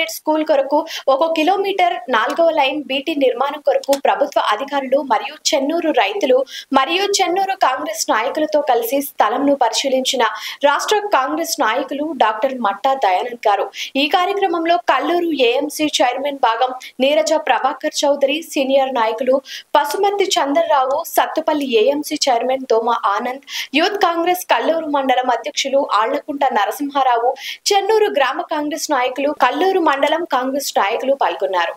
Integrated school కొరకు 1 kilometre 4వ line BT నిర్మాణం కొరకు ప్రభుత్వ అధికారులు మరియు చెన్నూరు రైతులు మరియు చెన్నూరు కాంగ్రెస్ నాయకులతో కలిసి స్థలంను పరిశీలించిన రాష్ట్ర కాంగ్రెస్ నాయకులు డాక్టర్ మట్టా దయానంద్ గారు. ఈ కార్యక్రమంలో కల్లూరు ఏఎంసీ చైర్మన్ భాగం నీరజ ప్రభాకర్ చౌదరి, సీనియర్ నాయకులు పసుమర్తి చంద్రరావు, సత్తుపల్లి ఏఎంసీ చైర్మన్ దోమ ఆనంద్, యూత్ కాంగ్రెస్ కల్లూరు మండలం అధ్యక్షులు ఆళ్లకుంట నరసింహారావు, చెన్నూరు గ్రామ కాంగ్రెస్ నాయకులు, కల్లూరు మండలం కాంగ్రెస్ నాయకులు పాల్గొన్నారు.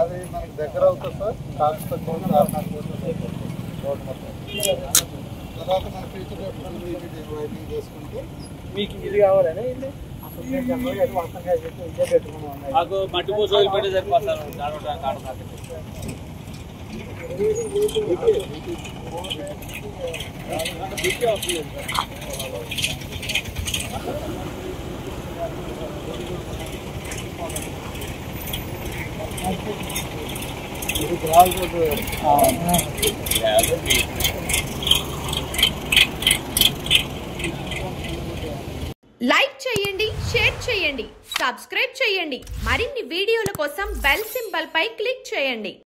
అది మనకి దగ్గర అవుతుంది సార్. తర్వాత మన ఫ్యూచర్ వైపింగ్ చేసుకుంటే మీకు ఇది కావాలని మాకు మట్టి పూస వదిలిపెట్టే సరిపోతారు. లైక్ చేయండి, షేర్ చేయండి, సబ్స్క్రైబ్ చేయండి. మరిన్ని వీడియోల కోసం బెల్ సింబల్ పై క్లిక్ చేయండి.